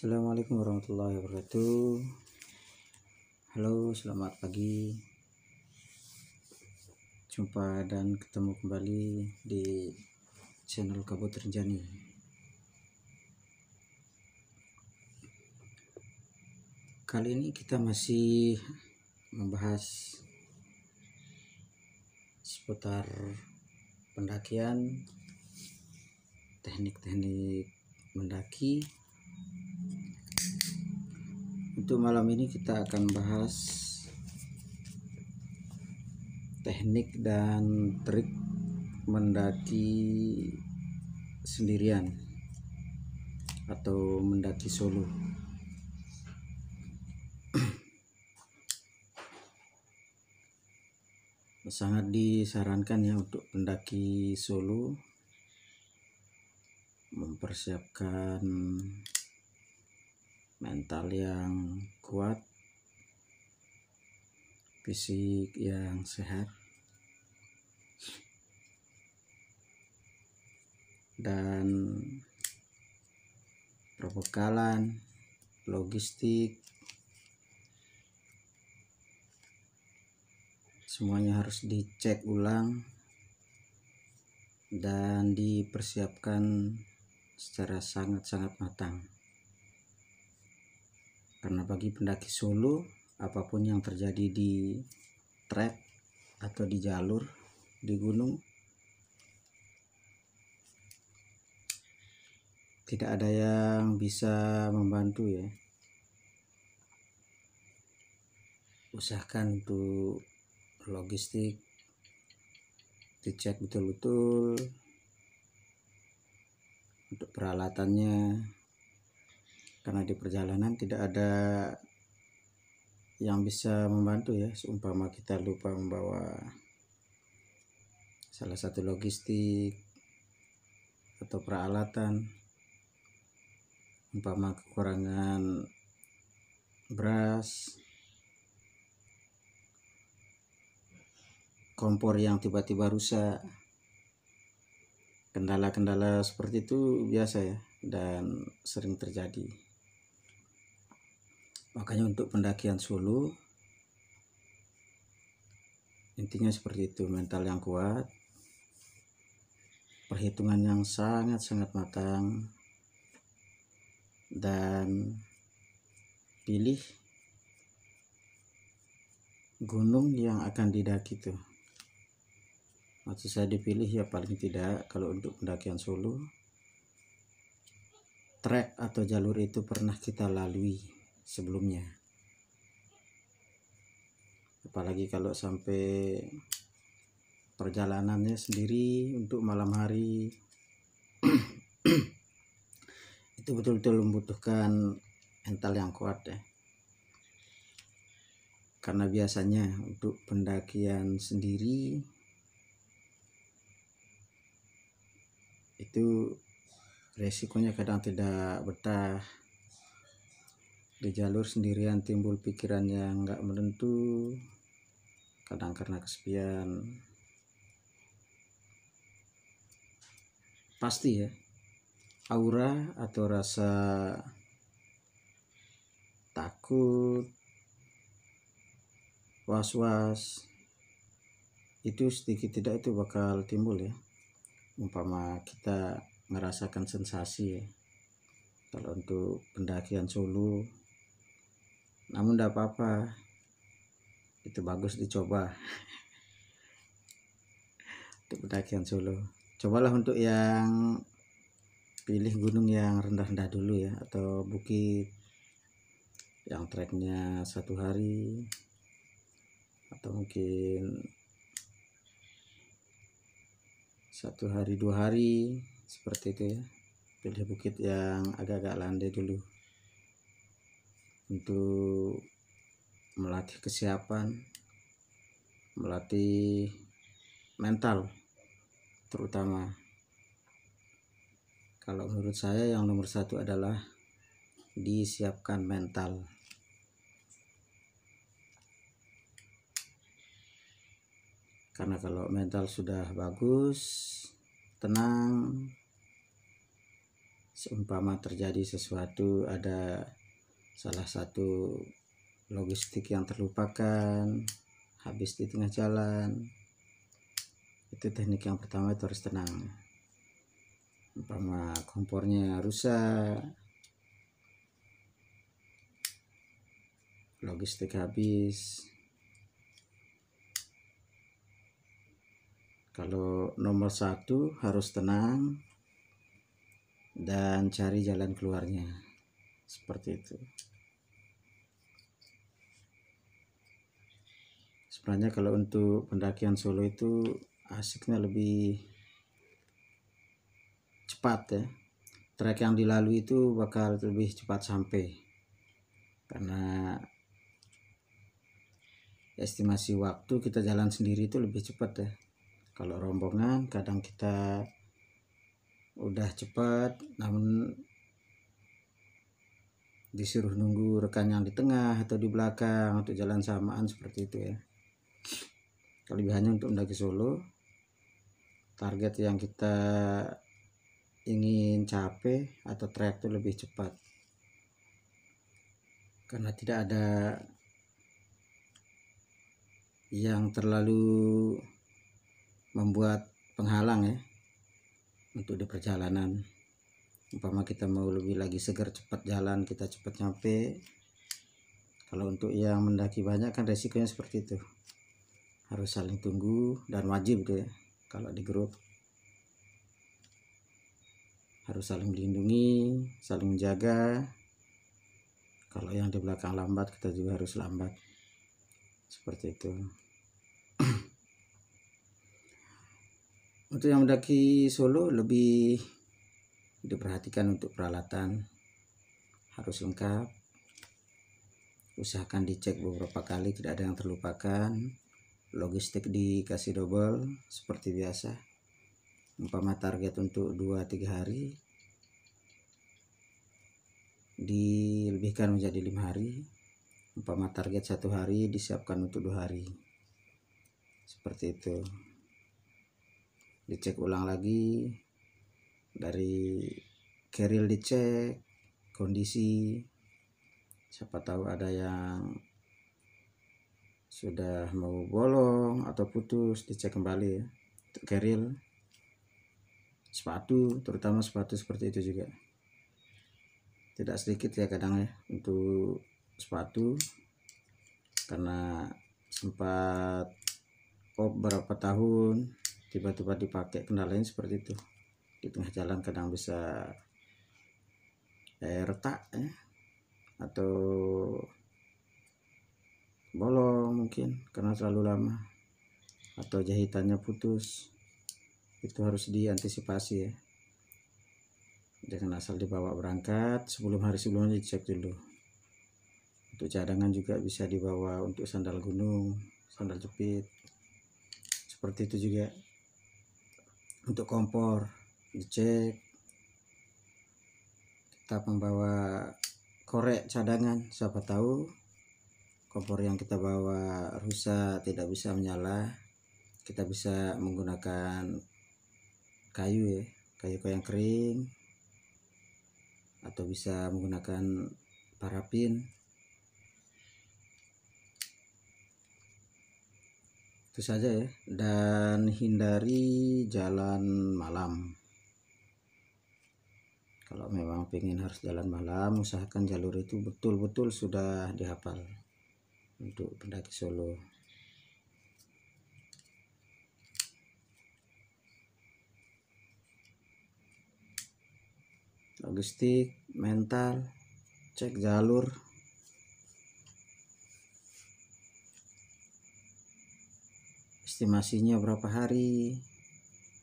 Assalamualaikum warahmatullahi wabarakatuh. Halo, selamat pagi. Jumpa dan ketemu kembali di channel Kabut Rinjani. Kali ini kita masih membahas seputar pendakian, teknik-teknik mendaki. Untuk malam ini kita akan bahas teknik dan trik mendaki sendirian atau mendaki solo. Sangat disarankan ya untuk pendaki solo mempersiapkan mental yang kuat, fisik yang sehat, dan perbekalan, logistik, semuanya harus dicek ulang dan dipersiapkan secara sangat-sangat matang. Karena bagi pendaki solo, apapun yang terjadi di trek atau di jalur di gunung, tidak ada yang bisa membantu ya. Usahakan untuk logistik dicek betul-betul, untuk peralatannya, karena di perjalanan tidak ada yang bisa membantu ya. Seumpama kita lupa membawa salah satu logistik atau peralatan, umpama kekurangan beras, kompor yang tiba-tiba rusak, kendala-kendala seperti itu biasa ya dan sering terjadi. Makanya untuk pendakian solo intinya seperti itu, mental yang kuat, perhitungan yang sangat-sangat matang, dan pilih gunung yang akan didaki tuh. Maksud saya dipilih ya, paling tidak kalau untuk pendakian solo, trek atau jalur itu pernah kita lalui sebelumnya. Apalagi kalau sampai perjalanannya sendiri untuk malam hari itu betul-betul membutuhkan mental yang kuat ya. Karena biasanya untuk pendakian sendiri itu resikonya kadang tidak betah. Di jalur sendirian timbul pikiran yang nggak menentu, kadang karena kesepian. Pasti ya, aura atau rasa takut, was-was itu sedikit tidak itu bakal timbul ya. Umpama kita merasakan sensasi ya, kalau untuk pendakian solo. Namun tidak apa-apa, itu bagus dicoba. Untuk pendakian solo, cobalah untuk yang pilih gunung yang rendah-rendah dulu ya, atau bukit yang treknya 1 hari atau mungkin 1 hari 2 hari, seperti itu ya. Pilih bukit yang agak-agak landai dulu untuk melatih kesiapan, melatih mental terutama. Kalau menurut saya yang nomor 1 adalah disiapkan mental. Karena kalau mental sudah bagus, tenang, seumpama terjadi sesuatu, ada salah satu logistik yang terlupakan, habis di tengah jalan, itu teknik yang pertama, itu harus tenang. Umpama kompornya rusak, logistik habis, kalau nomor satu harus tenang dan cari jalan keluarnya, seperti itu. Sebenarnya kalau untuk pendakian solo itu asiknya lebih cepat ya, trek yang dilalui itu bakal lebih cepat sampai, karena estimasi waktu kita jalan sendiri itu lebih cepat ya. Kalau rombongan kadang kita udah cepat namun disuruh nunggu rekan yang di tengah atau di belakang untuk jalan samaan, seperti itu ya. Kelebihannya untuk mendaki solo, target yang kita ingin capai atau trek itu lebih cepat, karena tidak ada yang terlalu membuat penghalang ya untuk di perjalanan. Umpama kita mau lebih lagi segar cepat jalan, kita cepat nyampe. Kalau untuk yang mendaki banyak kan resikonya seperti itu, harus saling tunggu, dan wajib tuh ya, kalau di grup harus saling melindungi, saling menjaga. Kalau yang di belakang lambat, kita juga harus lambat, seperti itu. Untuk yang mendaki solo lebih diperhatikan untuk peralatan, harus lengkap. Usahakan dicek beberapa kali, tidak ada yang terlupakan. Logistik dikasih double seperti biasa. Umpama target untuk 2-3 hari, dilebihkan menjadi 5 hari. Umpama target 1 hari, disiapkan untuk 2 hari, seperti itu. Dicek ulang lagi, dari keril dicek kondisi, siapa tahu ada yang sudah mau bolong atau putus, dicek kembali ya. Untuk keril, sepatu, terutama sepatu seperti itu juga tidak sedikit ya kadang ya untuk sepatu, karena sempat beberapa tahun tiba-tiba dipakai, kendalanya seperti itu. Di tengah jalan kadang bisa retak ya, atau bolong mungkin karena terlalu lama, atau jahitannya putus. Itu harus diantisipasi ya, jangan asal dibawa berangkat. Hari sebelumnya dicek dulu. Untuk cadangan juga bisa dibawa, untuk sandal gunung, sandal jepit, seperti itu juga. Untuk kompor dicek, kita membawa korek cadangan, siapa tahu kompor yang kita bawa rusak, tidak bisa menyala. Kita bisa menggunakan kayu ya, kayu yang kering, atau bisa menggunakan parafin. Itu saja ya, dan hindari jalan malam. Kalau memang pengen harus jalan malam, usahakan jalur itu betul-betul sudah dihafal untuk pendaki solo. Logistik, mental, cek jalur, estimasinya berapa hari,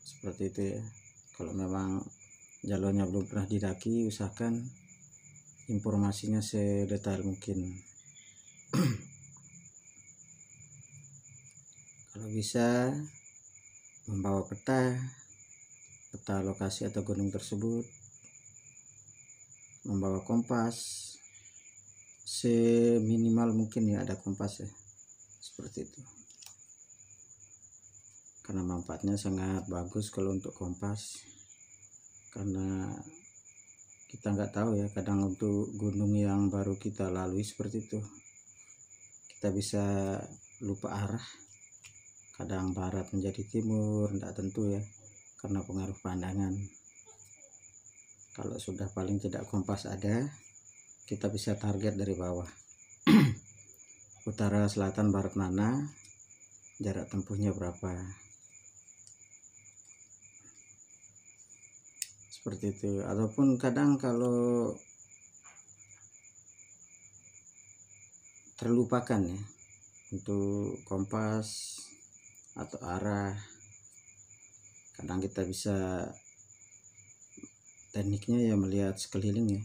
seperti itu ya. Kalau memang jalurnya belum pernah didaki, usahakan informasinya sedetail mungkin. Kalau bisa membawa peta lokasi atau gunung tersebut, membawa kompas, seminimal mungkin ya ada kompas ya, seperti itu. Karena manfaatnya sangat bagus kalau untuk kompas, karena kita nggak tahu ya, kadang untuk gunung yang baru kita lalui seperti itu kita bisa lupa arah, kadang barat menjadi timur, tidak tentu ya, karena pengaruh pandangan. Kalau sudah paling tidak kompas ada, kita bisa target dari bawah. Utara, selatan, barat mana, jarak tempuhnya berapa, seperti itu. Ataupun kadang kalau terlupakan ya untuk kompas atau arah, kadang kita bisa tekniknya ya melihat sekeliling ya,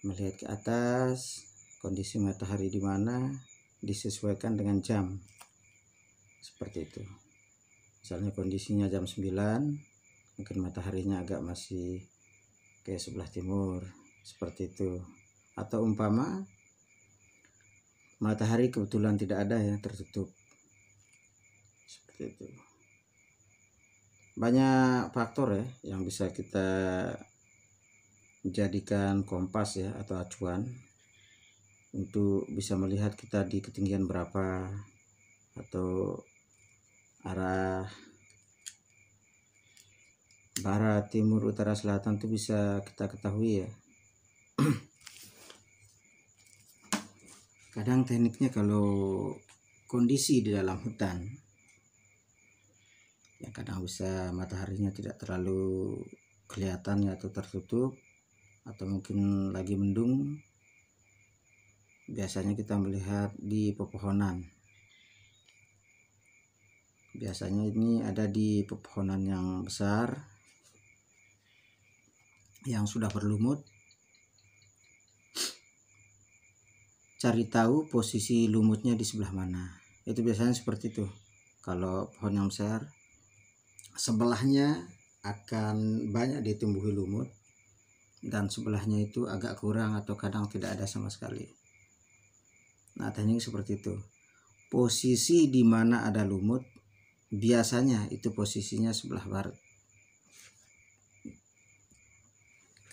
melihat ke atas, kondisi matahari di mana, disesuaikan dengan jam, seperti itu. Misalnya kondisinya jam 9, mungkin mataharinya agak masih ke sebelah timur, seperti itu. Atau umpama matahari kebetulan tidak ada ya, tertutup, seperti itu. Banyak faktor ya yang bisa kita jadikan kompas ya atau acuan untuk bisa melihat kita di ketinggian berapa, atau arah barat, timur, utara, selatan itu bisa kita ketahui ya. Kadang tekniknya kalau kondisi di dalam hutan ya, kadang bisa mataharinya tidak terlalu kelihatan ya, atau tertutup, atau mungkin lagi mendung. Biasanya kita melihat di pepohonan, biasanya ini ada di pepohonan yang besar yang sudah berlumut. Cari tahu posisi lumutnya di sebelah mana, itu biasanya seperti itu. Kalau pohon yang besar, sebelahnya akan banyak ditumbuhi lumut, dan sebelahnya itu agak kurang atau kadang tidak ada sama sekali. Nah, teknik seperti itu. Posisi di mana ada lumut biasanya itu posisinya sebelah barat,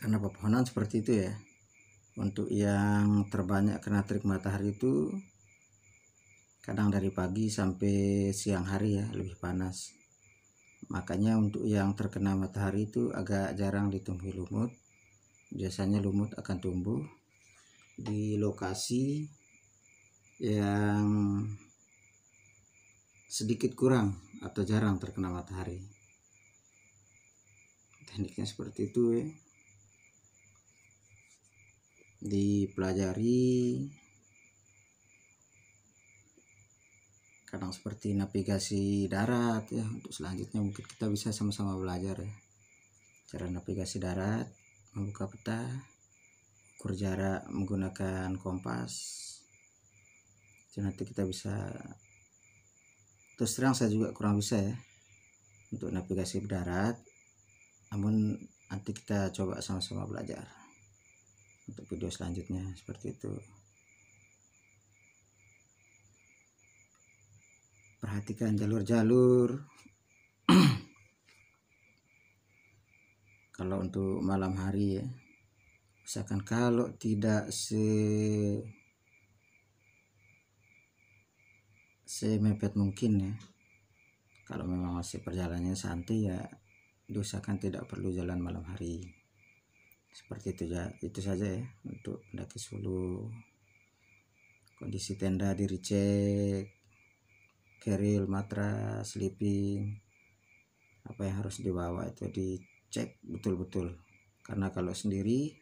karena pepohonan seperti itu ya. Untuk yang terbanyak kena terik matahari itu kadang dari pagi sampai siang hari ya, lebih panas. Makanya untuk yang terkena matahari itu agak jarang ditumbuhi lumut. Biasanya lumut akan tumbuh di lokasi yang sedikit kurang atau jarang terkena matahari. Tekniknya seperti itu ya, dipelajari. Kadang seperti navigasi darat ya, untuk selanjutnya mungkin kita bisa sama-sama belajar ya, cara navigasi darat, membuka peta, ukur jarak menggunakan kompas. Jadi nanti kita bisa, terus terang saya juga kurang bisa ya untuk navigasi darat, namun nanti kita coba sama-sama belajar untuk video selanjutnya, seperti itu. Perhatikan jalur-jalur. Kalau untuk malam hari ya, misalkan kalau tidak semepet mungkin ya, kalau memang masih perjalanannya santai ya, diusahakan tidak perlu jalan malam hari, seperti itu ya. Itu saja ya untuk mendaki Sulu. Kondisi tenda dicek, keril, matras, sleeping, apa yang harus dibawa itu dicek betul-betul, karena kalau sendiri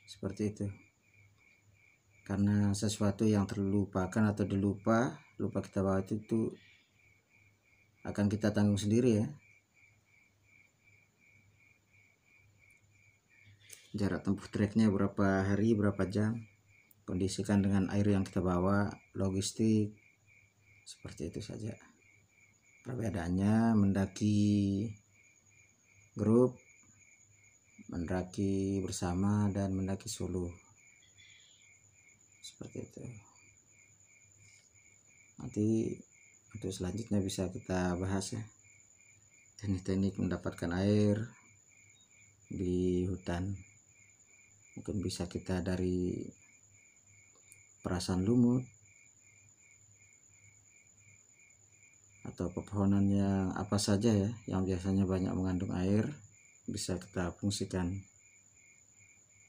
seperti itu, karena sesuatu yang terlupakan atau lupa kita bawa itu akan kita tanggung sendiri ya. Jarak tempuh treknya berapa hari, berapa jam, kondisikan dengan air yang kita bawa, logistik, seperti itu saja. Perbedaannya mendaki grup, mendaki bersama, dan mendaki solo, seperti itu. Nanti untuk selanjutnya bisa kita bahas ya, teknik-teknik mendapatkan air, di hutan. Mungkin bisa kita dari perasan lumut atau pepohonan yang apa saja ya, yang biasanya banyak mengandung air, bisa kita fungsikan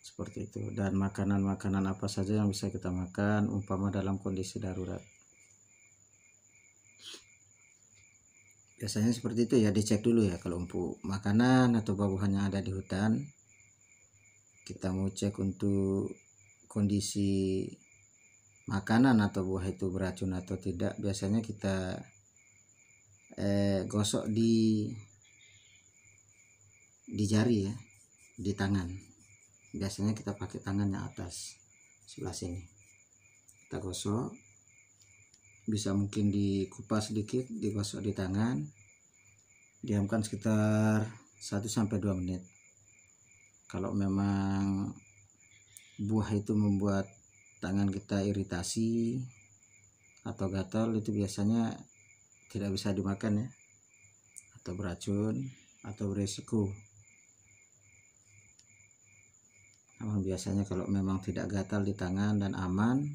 seperti itu. Dan makanan-makanan apa saja yang bisa kita makan umpama dalam kondisi darurat. Biasanya seperti itu ya, dicek dulu ya kalau untuk makanan atau buah-buahan yang ada di hutan. Kita mau cek untuk kondisi makanan atau buah itu beracun atau tidak, biasanya kita gosok di jari ya, di tangan. Biasanya kita pakai tangan yang atas sebelah sini, kita gosok, bisa mungkin dikupas sedikit, digosok di tangan, diamkan sekitar 1-2 menit. Kalau memang buah itu membuat tangan kita iritasi atau gatal, itu biasanya tidak bisa dimakan ya, atau beracun atau beresiko. Namun biasanya kalau memang tidak gatal di tangan dan aman,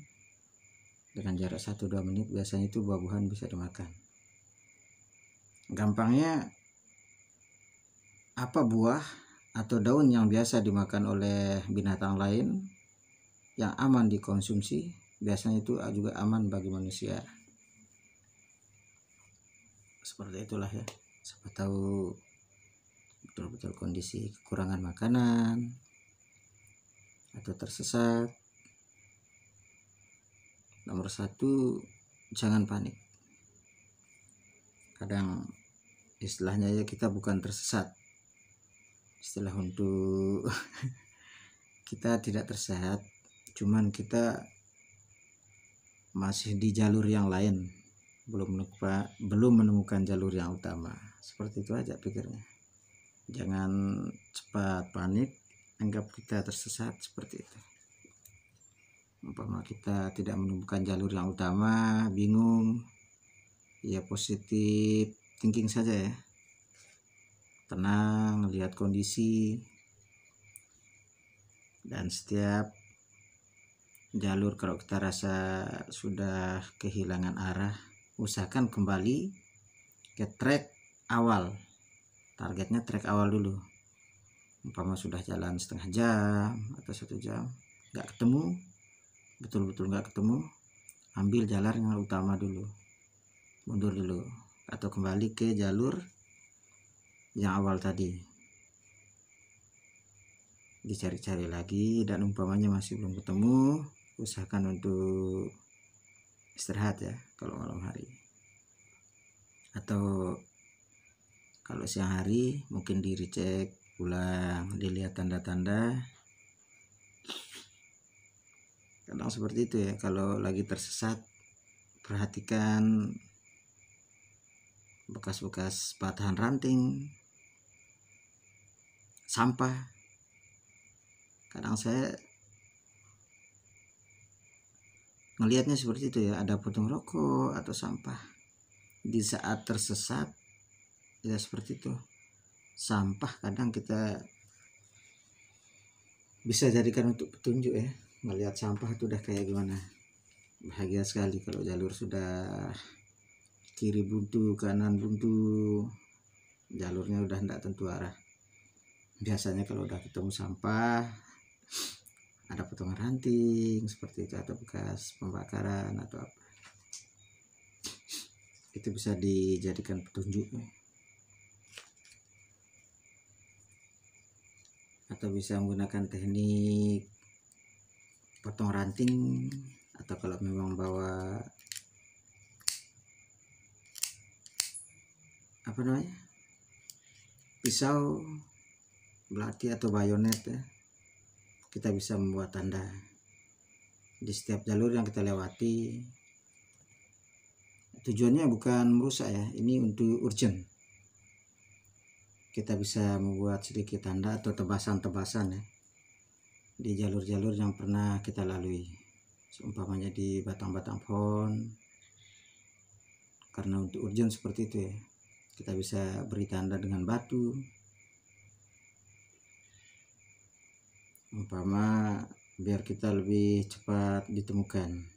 dengan jarak 1-2 menit, biasanya itu buah-buahan bisa dimakan. Gampangnya, apa buah atau daun yang biasa dimakan oleh binatang lain yang aman dikonsumsi, biasanya itu juga aman bagi manusia. Seperti itulah ya, siapa tahu betul-betul kondisi kekurangan makanan atau tersesat. Nomor 1, jangan panik. Kadang istilahnya ya, kita bukan tersesat, istilah untuk kita tidak tersesat, cuman kita masih di jalur yang lain, belum menemukan jalur yang utama. Seperti itu aja pikirnya. Jangan cepat panik, anggap kita tersesat seperti itu. Umpama kita tidak menemukan jalur yang utama, bingung, ya positif thinking saja ya, tenang, lihat kondisi, dan setiap jalur kalau kita rasa sudah kehilangan arah, usahakan kembali ke track awal. Targetnya track awal dulu. Umpama sudah jalan setengah jam atau 1 jam nggak ketemu, betul-betul nggak ketemu, ambil jalan yang utama dulu, mundur dulu, atau kembali ke jalur yang awal tadi, dicari-cari lagi, dan umpamanya masih belum ketemu, usahakan untuk istirahat ya kalau malam hari. Atau kalau siang hari mungkin dicek ulang, dilihat tanda-tanda. Kadang seperti itu ya, kalau lagi tersesat, perhatikan bekas-bekas patahan ranting, sampah. Kadang saya ngelihatnya seperti itu ya, ada puntung rokok atau sampah. Di saat tersesat ya seperti itu, sampah kadang kita bisa jadikan untuk petunjuk ya, melihat sampah itu udah kayak gimana. Bahagia sekali kalau jalur sudah kiri buntu, kanan buntu, jalurnya udah tidak tentu arah. Biasanya kalau udah ketemu sampah, ada potongan ranting seperti itu, atau bekas pembakaran atau apa, itu bisa dijadikan petunjuk. Atau bisa menggunakan teknik potong ranting, atau kalau memang bawa pisau, belati atau bayonet ya, kita bisa membuat tanda di setiap jalur yang kita lewati. Tujuannya bukan merusak ya, ini untuk urgent. Kita bisa membuat sedikit tanda atau tebasan-tebasan ya di jalur-jalur yang pernah kita lalui, seumpamanya di batang-batang pohon. Karena untuk urgent seperti itu ya, kita bisa beri tanda dengan batu umpama biar kita lebih cepat ditemukan.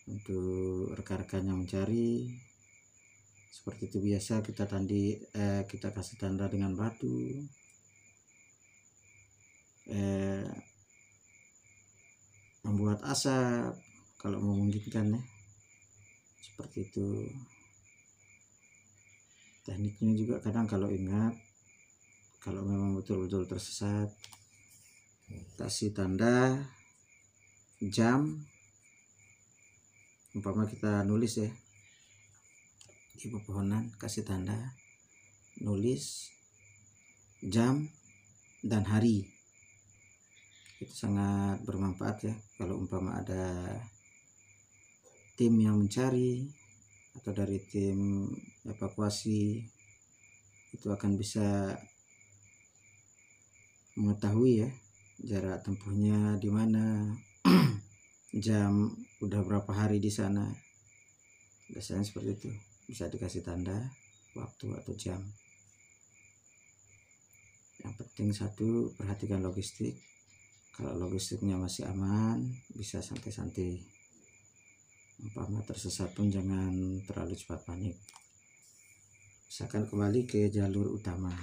Untuk rekan-rekan yang mencari, seperti itu biasa kita kasih tanda dengan batu, membuat asap kalau memungkinkan ya, seperti itu. Tekniknya juga kadang kalau ingat, kalau memang betul-betul tersesat, kasih tanda jam, umpama kita nulis ya di pepohonan, kasih tanda nulis jam dan hari. Itu sangat bermanfaat ya kalau umpama ada tim yang mencari atau dari tim evakuasi, itu akan bisa mengetahui ya jarak tempuhnya di mana, jam udah berapa hari di sana. Biasanya seperti itu, bisa dikasih tanda waktu atau jam. Yang penting satu, perhatikan logistik. Kalau logistiknya masih aman, bisa santai-santai. Umpama tersesat pun jangan terlalu cepat panik. Misalkan kembali ke jalur utama,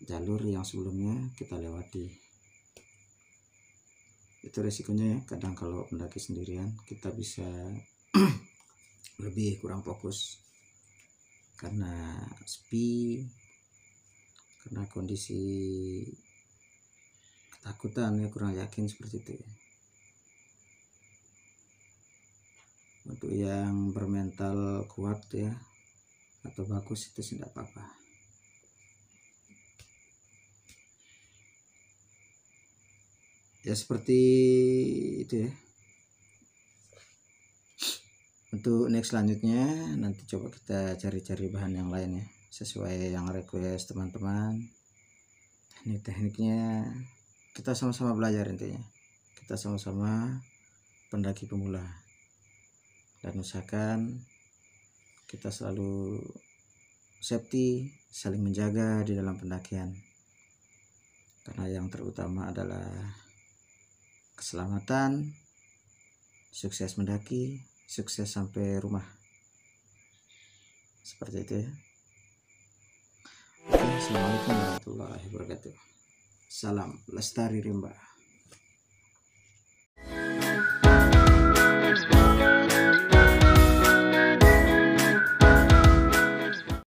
jalur yang sebelumnya kita lewati. Itu resikonya ya, kadang kalau mendaki sendirian kita bisa lebih kurang fokus karena sepi, karena kondisi ketakutan ya, kurang yakin seperti itu ya. Untuk yang bermental kuat ya atau bagus itu tidak apa-apa. Ya seperti itu ya. Untuk next selanjutnya nanti coba kita cari-cari bahan yang lain ya, sesuai yang request teman-teman. Teknik-tekniknya kita sama-sama belajar, intinya kita sama-sama pendaki pemula, dan usahakan kita selalu safety, saling menjaga di dalam pendakian, karena yang terutama adalah keselamatan, sukses mendaki, sukses sampai rumah. Seperti itu ya. Oke, assalamualaikum warahmatullahi wabarakatuh. Salam Lestari Rimba.